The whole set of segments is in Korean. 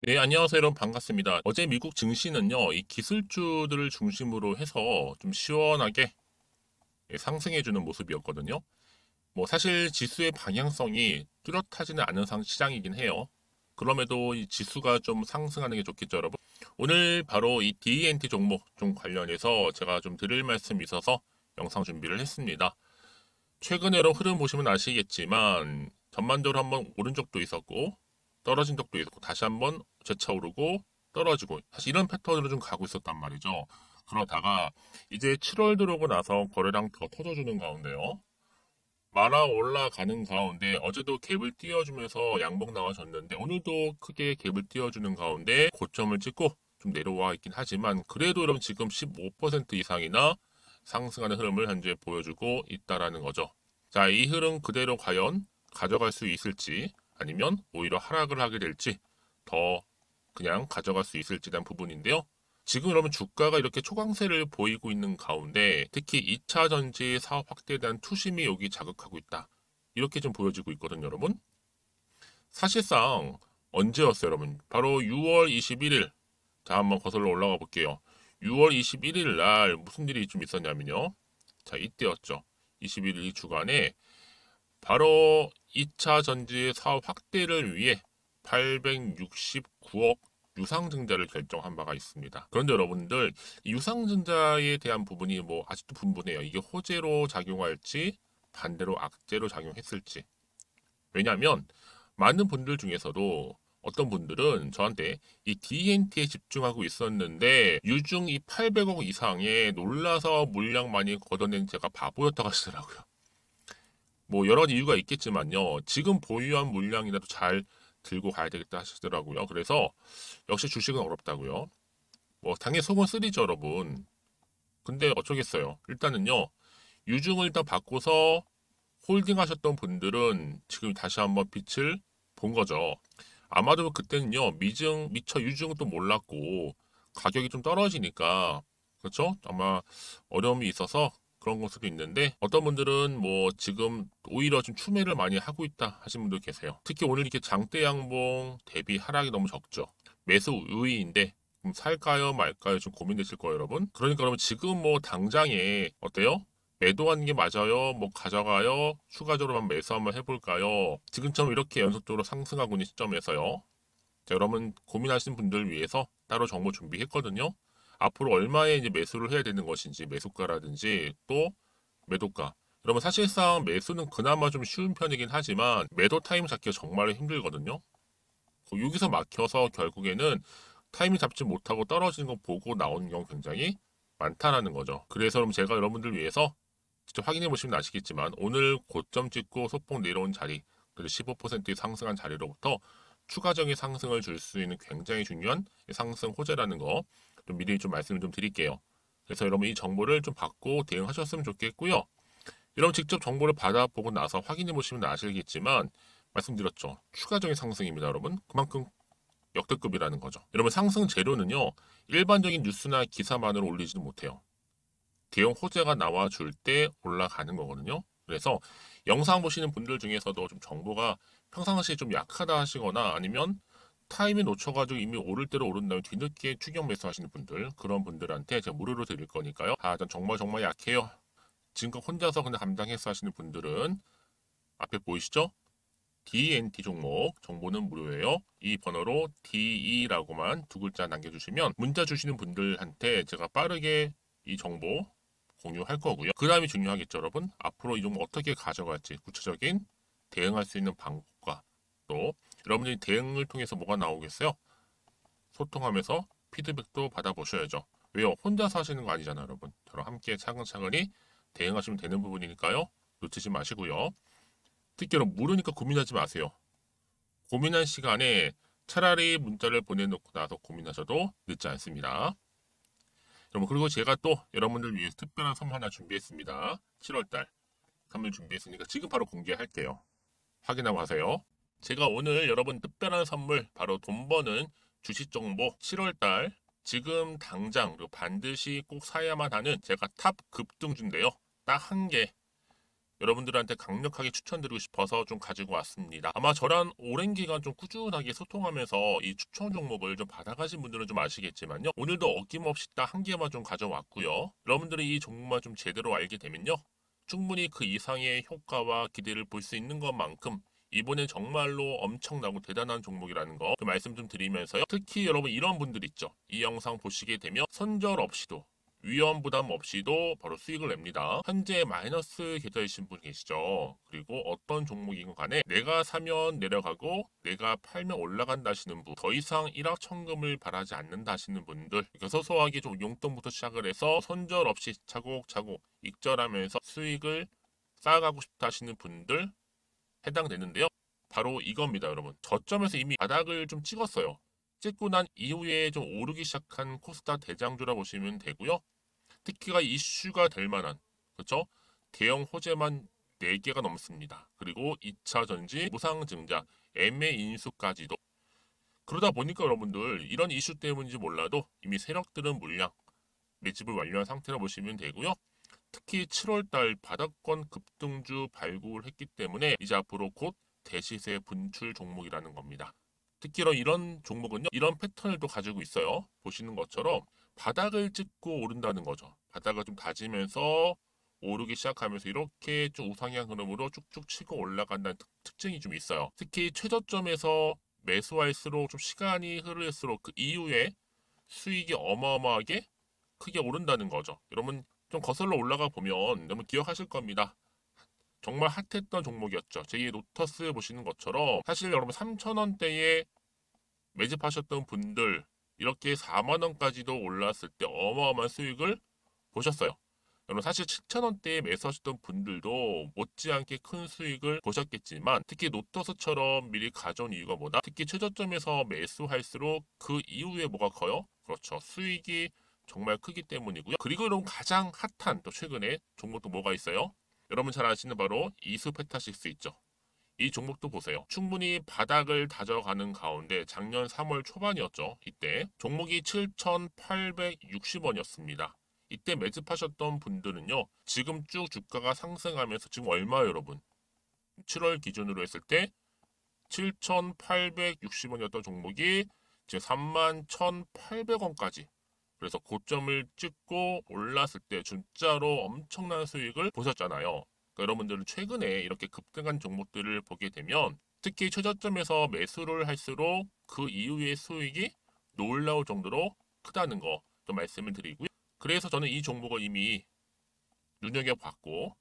네, 안녕하세요. 여러분 반갑습니다. 어제 미국 증시는요, 이 기술주들을 중심으로 해서 좀 시원하게 상승해주는 모습이었거든요. 뭐 사실 지수의 방향성이 뚜렷하지는 않은 시장이긴 해요. 그럼에도 이 지수가 좀 상승하는 게 좋겠죠, 여러분. 오늘 바로 이 DNT 종목 좀 관련해서 제가 좀 드릴 말씀이 있어서 영상 준비를 했습니다. 최근에 여러분 흐름 보시면 아시겠지만 전반적으로 한번 오른 적도 있었고 떨어진 적도 있고 다시 한번 재차오르고 떨어지고 사실 이런 패턴으로 좀 가고 있었단 말이죠. 그러다가 이제 7월 들어오고 나서 거래량 더 터져주는 가운데요. 말아 올라가는 가운데 어제도 갭을 띄워주면서 양봉 나와줬는데 오늘도 크게 갭을 띄워주는 가운데 고점을 찍고 좀 내려와 있긴 하지만 그래도 여러분 지금 15% 이상이나 상승하는 흐름을 현재 보여주고 있다라는 거죠. 자, 이 흐름 그대로 과연 가져갈 수 있을지 아니면 오히려 하락을 하게 될지 더 그냥 가져갈 수 있을지에 대한 부분인데요. 지금 여러분 주가가 이렇게 초강세를 보이고 있는 가운데 특히 2차 전지 사업 확대에 대한 투심이 여기 자극하고 있다. 이렇게 좀 보여지고 있거든요, 여러분. 사실상 언제였어요, 여러분? 바로 6월 21일. 자, 한번 거슬러 올라가 볼게요. 6월 21일 날 무슨 일이 좀 있었냐면요. 자, 이때였죠. 21일 주간에 바로 2차 전지 사업 확대를 위해 869억 유상증자를 결정한 바가 있습니다. 그런데 여러분들 이 유상증자에 대한 부분이 뭐 아직도 분분해요. 이게 호재로 작용할지 반대로 악재로 작용했을지. 왜냐하면 많은 분들 중에서도 어떤 분들은 저한테 이 DNT에 집중하고 있었는데 유중 이 800억 이상에 놀라서 물량 많이 걷어낸 제가 바보였다고 하시더라고요. 뭐 여러 가지 이유가 있겠지만요. 지금 보유한 물량이라도 잘 들고 가야 되겠다 하시더라고요. 그래서 역시 주식은 어렵다고요. 뭐 당연히 속은 쓰리죠, 여러분. 근데 어쩌겠어요. 일단은요. 유중을 일단 바꿔서 홀딩하셨던 분들은 지금 다시 한번 빛을 본 거죠. 아마도 그때는요. 미처 유중도 몰랐고 가격이 좀 떨어지니까 그렇죠? 아마 어려움이 있어서 그런 걸 수도 있는데 어떤 분들은 뭐 지금 오히려 좀 추매를 많이 하고 있다 하신 분도 계세요. 특히 오늘 이렇게 장대 양봉 대비 하락이 너무 적죠. 매수 우위인데 살까요 말까요 좀 고민되실 거예요, 여러분. 그러니까 여러분 지금 뭐 당장에 어때요? 매도하는 게 맞아요? 뭐 가져가요? 추가적으로만 매수 한번 해볼까요? 지금처럼 이렇게 연속적으로 상승하고 있는 시점에서요. 자, 여러분 고민하시는 분들 위해서 따로 정보 준비했거든요. 앞으로 얼마에 이제 매수를 해야 되는 것인지 매수가라든지 또 매도가. 여러분 사실상 매수는 그나마 좀 쉬운 편이긴 하지만 매도 타임 잡기가 정말 힘들거든요. 여기서 막혀서 결국에는 타이밍 잡지 못하고 떨어지는 거 보고 나오는 경우 굉장히 많다라는 거죠. 그래서 그럼 제가 여러분들 위해서 직접 확인해 보시면 아시겠지만 오늘 고점 찍고 소폭 내려온 자리, 그래서 15% 상승한 자리로부터 추가적인 상승을 줄 수 있는 굉장히 중요한 상승 호재라는 거 좀 미리 좀 말씀을 좀 드릴게요. 그래서 여러분 이 정보를 좀 받고 대응하셨으면 좋겠고요. 여러분 직접 정보를 받아보고 나서 확인해 보시면 아시겠지만 말씀드렸죠. 추가적인 상승입니다, 여러분. 그만큼 역대급이라는 거죠. 여러분 상승 재료는요. 일반적인 뉴스나 기사만으로 올리지는 못해요. 대형 호재가 나와줄 때 올라가는 거거든요. 그래서 영상 보시는 분들 중에서도 좀 정보가 평상시에 좀 약하다 하시거나 아니면 타이밍 놓쳐가지고 이미 오를 대로 오른 다음에 뒤늦게 추격 매수하시는 분들 그런 분들한테 제가 무료로 드릴 거니까요. 아, 전 정말 약해요. 지금껏 혼자서 그냥 감당해서 하시는 분들은 앞에 보이시죠? DNT 종목 정보는 무료예요. 이 번호로 DE라고만 두 글자 남겨주시면 문자 주시는 분들한테 제가 빠르게 이 정보 공유할 거고요. 그 다음이 중요하겠죠, 여러분. 앞으로 이 종목 어떻게 가져갈지 구체적인 대응할 수 있는 방법과 또 여러분들이 대응을 통해서 뭐가 나오겠어요? 소통하면서 피드백도 받아보셔야죠. 왜요? 혼자서 하시는 거 아니잖아요, 여러분. 저랑 함께 차근차근히 대응하시면 되는 부분이니까요. 놓치지 마시고요. 특히 여러분 모르니까 고민하지 마세요. 고민한 시간에 차라리 문자를 보내놓고 나서 고민하셔도 늦지 않습니다. 여러분 그리고 제가 또 여러분들 위해서 특별한 선물 하나 준비했습니다. 7월달 선물 준비했으니까 지금 바로 공개할게요. 확인하고 하세요. 제가 오늘 여러분 특별한 선물 바로 돈 버는 주식 정보 7월달 지금 당장 그리고 반드시 꼭 사야만 하는 제가 탑 급등주인데요. 딱 한 개 여러분들한테 강력하게 추천드리고 싶어서 좀 가지고 왔습니다. 아마 저랑 오랜 기간 좀 꾸준하게 소통하면서 이 추천 종목을 좀 받아가신 분들은 좀 아시겠지만요. 오늘도 어김없이 딱 한 개만 좀 가져왔고요. 여러분들이 이 종목만 좀 제대로 알게 되면요. 충분히 그 이상의 효과와 기대를 볼 수 있는 것만큼 이번엔 정말로 엄청나고 대단한 종목이라는 거 그 말씀 좀 드리면서요. 특히 여러분 이런 분들 있죠. 이 영상 보시게 되면 손절 없이도 위험 부담 없이도 바로 수익을 냅니다. 현재 마이너스 계좌이신 분 계시죠? 그리고 어떤 종목이건 간에 내가 사면 내려가고 내가 팔면 올라간다 하시는 분, 더 이상 일확천금을 바라지 않는다 하시는 분들, 그러니까 소소하게 좀 용돈부터 시작을 해서 손절 없이 차곡차곡 익절하면서 수익을 쌓아가고 싶다 하시는 분들 해당되는데요. 바로 이겁니다, 여러분. 저점에서 이미 바닥을 좀 찍었어요. 찍고 난 이후에 좀 오르기 시작한 코스닥 대장주라 보시면 되고요. 특히가 이슈가 될 만한, 그렇죠? 대형 호재만 4개가 넘습니다. 그리고 2차 전지, 무상증자, 애매 인수까지도. 그러다 보니까 여러분들 이런 이슈 때문인지 몰라도 이미 세력들은 물량 매집을 완료한 상태라 보시면 되고요. 특히 7월달 바닥권 급등주 발굴을 했기 때문에 이제 앞으로 곧 대시세 분출 종목이라는 겁니다. 특히로 이런 종목은요, 이런 패턴을 또 가지고 있어요. 보시는 것처럼 바닥을 찍고 오른다는 거죠. 바닥을 좀 다지면서 오르기 시작하면서 이렇게 좀 우상향 흐름으로 쭉쭉 치고 올라간다는 특징이 좀 있어요. 특히 최저점에서 매수할수록 좀 시간이 흐를수록 그 이후에 수익이 어마어마하게 크게 오른다는 거죠. 여러분 좀 거슬러 올라가 보면 여러분 기억하실 겁니다. 정말 핫했던 종목이었죠. 제2 로터스 보시는 것처럼 사실 여러분 3,000원대에 매집하셨던 분들 이렇게 4만 원까지도 올랐을 때 어마어마한 수익을 보셨어요. 여러분 사실 7,000원대에 매수하셨던 분들도 못지않게 큰 수익을 보셨겠지만 특히 노터스처럼 미리 가져온 이유가 뭐다? 특히 최저점에서 매수할수록 그 이후에 뭐가 커요? 그렇죠. 수익이 정말 크기 때문이고요. 그리고 여러분 가장 핫한 또 최근에 종목도 뭐가 있어요? 여러분 잘 아시는 바로 이수페타식스 있죠. 이 종목도 보세요. 충분히 바닥을 다져가는 가운데 작년 3월 초반이었죠. 이때 종목이 7,860원이었습니다. 이때 매집하셨던 분들은요. 지금 쭉 주가가 상승하면서 지금 얼마예요, 여러분? 7월 기준으로 했을 때 7,860원이었던 종목이 지금 31,800원까지 그래서 고점을 찍고 올랐을 때 진짜로 엄청난 수익을 보셨잖아요. 그러니까 여러분들은 최근에 이렇게 급등한 종목들을 보게 되면 특히 최저점에서 매수를 할수록 그 이후의 수익이 놀라울 정도로 크다는 거 좀 말씀을 드리고요. 그래서 저는 이 종목을 이미 눈여겨봤고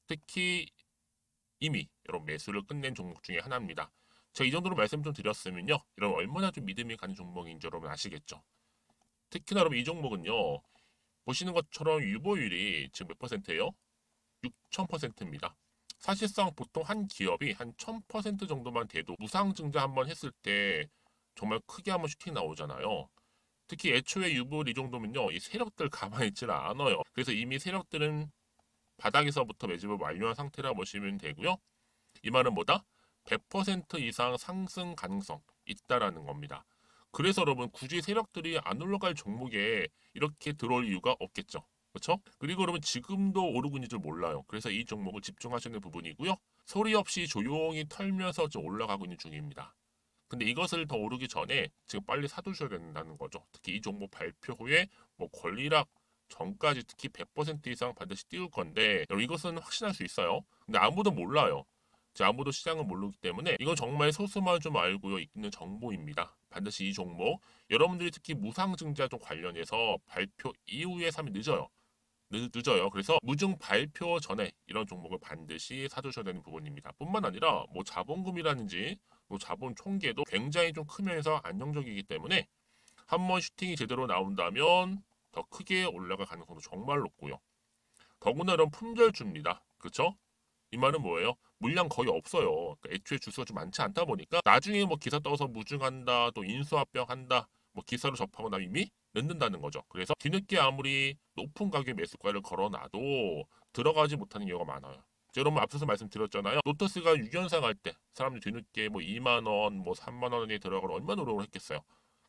특히 이미 여러분 매수를 끝낸 종목 중에 하나입니다. 제가 이 정도로 말씀 좀 드렸으면요. 여러분 얼마나 좀 믿음이 가는 종목인지 여러분 아시겠죠? 특히나 여러분 이 종목은요. 보시는 것처럼 유보율이 지금 몇 퍼센트예요? 6,000%입니다. 사실상 보통 한 기업이 한 1,000% 정도만 돼도 무상증자 한번 했을 때 정말 크게 한번 슈팅 나오잖아요. 특히 애초에 유보율 이 정도면요. 이 세력들 가만히 있지는 않아요. 그래서 이미 세력들은 바닥에서부터 매집을 완료한 상태라 보시면 되고요. 이 말은 뭐다? 100% 이상 상승 가능성 있다라는 겁니다. 그래서 여러분 굳이 세력들이 안 올라갈 종목에 이렇게 들어올 이유가 없겠죠. 그렇죠? 그리고 여러분 지금도 오르고 있는 줄 몰라요. 그래서 이 종목을 집중하시는 부분이고요. 소리 없이 조용히 털면서 좀 올라가고 있는 중입니다. 근데 이것을 더 오르기 전에 지금 빨리 사두셔야 된다는 거죠. 특히 이 종목 발표 후에 뭐 권리락 전까지 특히 100% 이상 반드시 띄울 건데 여러분 이것은 확신할 수 있어요. 근데 아무도 몰라요. 아무도 시장을 모르기 때문에 이건 정말 소수만 좀 알고 있는 정보입니다. 반드시 이 종목 여러분들이 특히 무상증자 좀 관련해서 발표 이후에 사면 늦어요. 늦어요. 그래서 무증 발표 전에 이런 종목을 반드시 사두셔야 되는 부분입니다. 뿐만 아니라 뭐 자본금이라든지 뭐 자본 총계도 굉장히 좀 크면서 안정적이기 때문에 한번 슈팅이 제대로 나온다면 더 크게 올라갈 가능성도 정말 높고요. 더구나 이런 품절주입니다. 그렇죠? 이 말은 뭐예요? 물량 거의 없어요. 그러니까 애초에 주수가 좀 많지 않다 보니까 나중에 뭐 기사 떠서 무증한다, 또 인수합병한다, 뭐 기사로 접하고 나면 이미 늦는다는 거죠. 그래서 뒤늦게 아무리 높은 가격의 매수가를 걸어놔도 들어가지 못하는 경우가 많아요. 제가 여러분 앞서서 말씀드렸잖아요. 로터스가 6연상 할 때 사람들이 뒤늦게 뭐 2만 원, 뭐 3만 원에 들어가고 얼마나 노력을 했겠어요.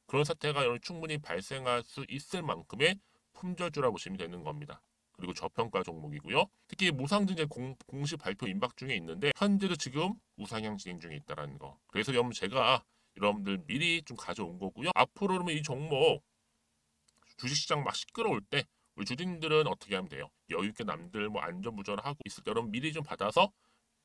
그런 사태가 충분히 발생할 수 있을 만큼의 품절주라 보시면 되는 겁니다. 그리고 저평가 종목이고요. 특히 무상증자 공식 발표 임박 중에 있는데 현재도 지금 우상향 진행 중에 있다는 거. 그래서 여러분 제가 여러분들 미리 좀 가져온 거고요. 앞으로는 이 종목 주식시장 막 시끄러울 때 우리 주주님들은 어떻게 하면 돼요? 여유 있게 남들 뭐 안전부절하고 있을 때 여러분 미리 좀 받아서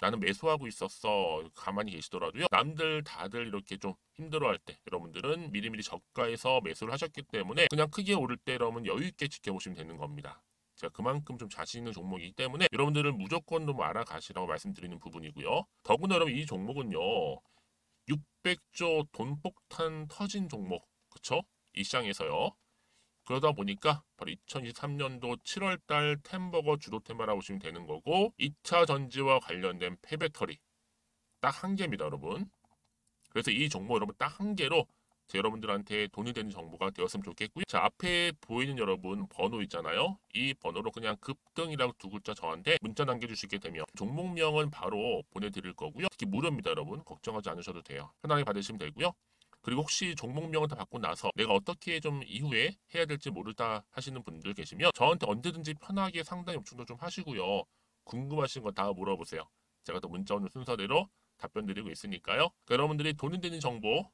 나는 매수하고 있었어. 가만히 계시더라도요. 남들 다들 이렇게 좀 힘들어할 때 여러분들은 미리미리 저가에서 매수를 하셨기 때문에 그냥 크게 오를 때 여러분 여유 있게 지켜보시면 되는 겁니다. 제가 그만큼 좀 자신 있는 종목이기 때문에 여러분들은 무조건 좀 알아가시라고 말씀드리는 부분이고요. 더구나 여러분 이 종목은요. 600조 돈폭탄 터진 종목. 그쵸? 이 시장에서요. 그러다 보니까 바로 2023년도 7월달 템버거 주도 테마라고 보시면 되는 거고 2차 전지와 관련된 폐배터리 딱 한 개입니다, 여러분. 그래서 이 정보 여러분 딱 한 개로 여러분들한테 돈이 되는 정보가 되었으면 좋겠고요. 자, 앞에 보이는 여러분 번호 있잖아요. 이 번호로 그냥 급등이라고 두 글자 저한테 문자 남겨주시게 되면 종목명은 바로 보내드릴 거고요. 특히 무료입니다, 여러분. 걱정하지 않으셔도 돼요. 편하게 받으시면 되고요. 그리고 혹시 종목명을 다 받고 나서 내가 어떻게 좀 이후에 해야 될지 모르다 하시는 분들 계시면 저한테 언제든지 편하게 상담 요청도 좀 하시고요. 궁금하신 거 다 물어보세요. 제가 또 문자 오는 순서대로 답변 드리고 있으니까요. 그러니까 여러분들이 돈이 되는 정보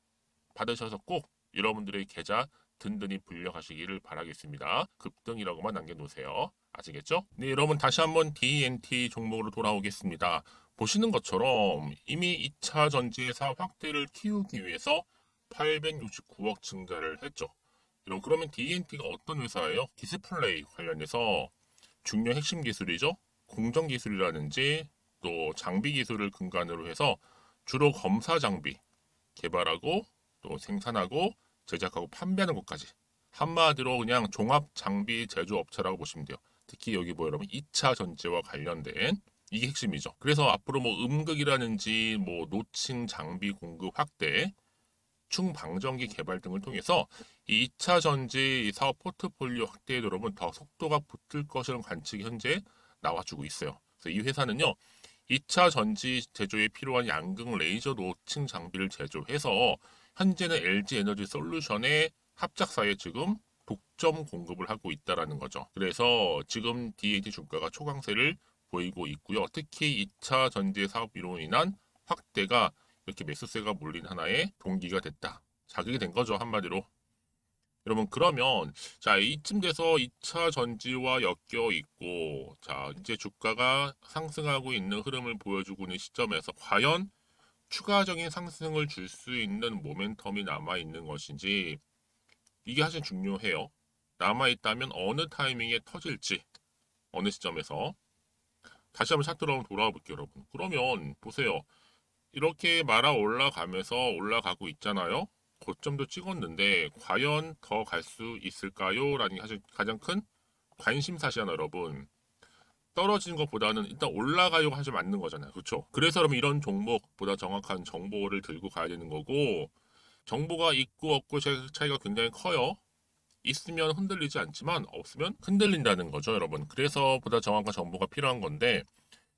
받으셔서 꼭 여러분들의 계좌 든든히 불려가시기를 바라겠습니다. 급등이라고만 남겨놓으세요. 아시겠죠? 네, 여러분 다시 한번 DNT 종목으로 돌아오겠습니다. 보시는 것처럼 이미 2차 전지에서 확대를 키우기 위해서 869억 증가를 했죠. 여러분 그러면 DNT가 어떤 회사예요? 디스플레이 관련해서 중요 핵심 기술이죠. 공정 기술이라든지 또 장비 기술을 근간으로 해서 주로 검사 장비 개발하고 또 생산하고 제작하고 판매하는 것까지 한마디로 그냥 종합 장비 제조업체라고 보시면 돼요. 특히 여기 뭐 여러분 2차 전지와 관련된 이게 핵심이죠. 그래서 앞으로 뭐 음극이라든지 뭐 노칭 장비 공급 확대 충방전기 개발 등을 통해서 이 2차 전지 사업 포트폴리오 확대에 여러분 더 속도가 붙을 것이라는 관측이 현재 나와주고 있어요. 그래서 이 회사는요. 2차 전지 제조에 필요한 양극 레이저 노칭 장비를 제조해서 현재는 LG 에너지 솔루션의 합작사에 지금 독점 공급을 하고 있다라는 거죠. 그래서 지금 DAT 주가가 초강세를 보이고 있고요. 특히 2차 전지 사업으로 인한 확대가 이렇게 매수세가 몰린 하나의 동기가 됐다. 자극이 된 거죠, 한마디로. 여러분 그러면 자 이쯤 돼서 2차 전지와 엮여 있고 자 이제 주가가 상승하고 있는 흐름을 보여주고 있는 시점에서 과연 추가적인 상승을 줄 수 있는 모멘텀이 남아 있는 것인지 이게 사실 중요해요. 남아 있다면 어느 타이밍에 터질지 어느 시점에서 다시 한번 차트로 돌아와 볼게요, 여러분. 그러면 보세요. 이렇게 말아 올라가면서 올라가고 있잖아요. 고점도 찍었는데 과연 더 갈 수 있을까요? 라는 게 사실 가장 큰 관심사시잖아요, 여러분. 떨어지는 것보다는 일단 올라가려고 하지 맞는 거잖아요. 그렇죠? 그래서 여러분 이런 종목보다 정확한 정보를 들고 가야 되는 거고 정보가 있고 없고 차이가 굉장히 커요. 있으면 흔들리지 않지만 없으면 흔들린다는 거죠, 여러분. 그래서 보다 정확한 정보가 필요한 건데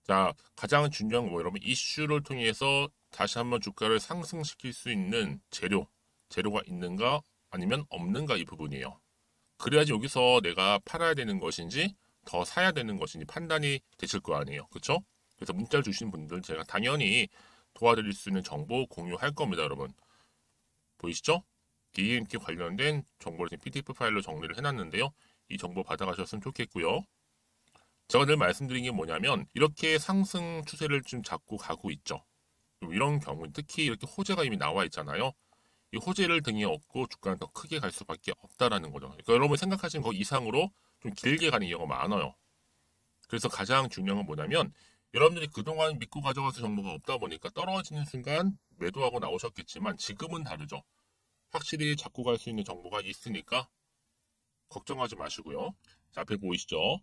자, 가장 중요한 거 뭐 여러분 이슈를 통해서 다시 한번 주가를 상승시킬 수 있는 재료가 있는가 아니면 없는가 이 부분이에요. 그래야지 여기서 내가 팔아야 되는 것인지 더 사야 되는 것인지 판단이 되실 거 아니에요. 그렇죠? 그래서 문자를 주신 분들 제가 당연히 도와드릴 수 있는 정보 공유할 겁니다, 여러분. 보이시죠? DMT 관련된 정보를 지금 PDF 파일로 정리를 해놨는데요. 이 정보 받아가셨으면 좋겠고요. 제가 늘 말씀드린 게 뭐냐면 이렇게 상승 추세를 좀 잡고 가고 있죠. 이런 경우 특히 이렇게 호재가 이미 나와 있잖아요. 이 호재를 등에 업고 주가는 더 크게 갈 수밖에 없다라는 거죠. 그러니까 여러분 생각하시는 거 이상으로 좀 길게 가는 경우가 많아요. 그래서 가장 중요한 건 뭐냐면 여러분들이 그동안 믿고 가져가서 정보가 없다 보니까 떨어지는 순간 매도하고 나오셨겠지만 지금은 다르죠. 확실히 잡고 갈 수 있는 정보가 있으니까 걱정하지 마시고요. 자, 앞에 보이시죠?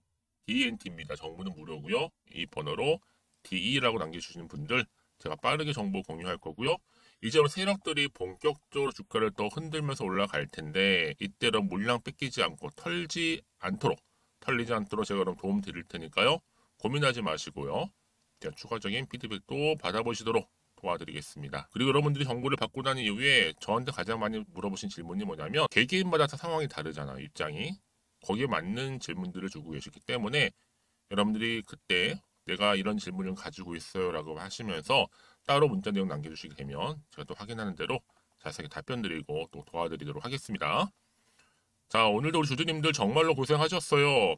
DNT입니다. 정보는 무료고요. 이 번호로 DE라고 남겨주시는 분들 제가 빠르게 정보 공유할 거고요. 이제 세력들이 본격적으로 주가를 또 흔들면서 올라갈 텐데 이때로 물량 뺏기지 않고 털리지 않도록 제가 그럼 도움 드릴 테니까요. 고민하지 마시고요. 추가적인 피드백도 받아보시도록 도와드리겠습니다. 그리고 여러분들이 정보를 받고 난 이후에 저한테 가장 많이 물어보신 질문이 뭐냐면 개개인마다 다 상황이 다르잖아요. 입장이. 거기에 맞는 질문들을 주고 계시기 때문에 여러분들이 그때 내가 이런 질문을 가지고 있어요 라고 하시면서 따로 문자 내용 남겨주시게 되면 제가 또 확인하는 대로 자세하게 답변 드리고 또 도와드리도록 하겠습니다. 자, 오늘도 우리 주주님들 정말로 고생하셨어요.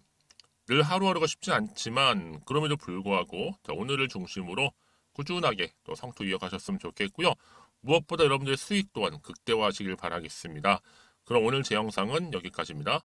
늘 하루하루가 쉽지 않지만 그럼에도 불구하고 자, 오늘을 중심으로 꾸준하게 또 성투 이어가셨으면 좋겠고요. 무엇보다 여러분들의 수익 또한 극대화하시길 바라겠습니다. 그럼 오늘 제 영상은 여기까지입니다.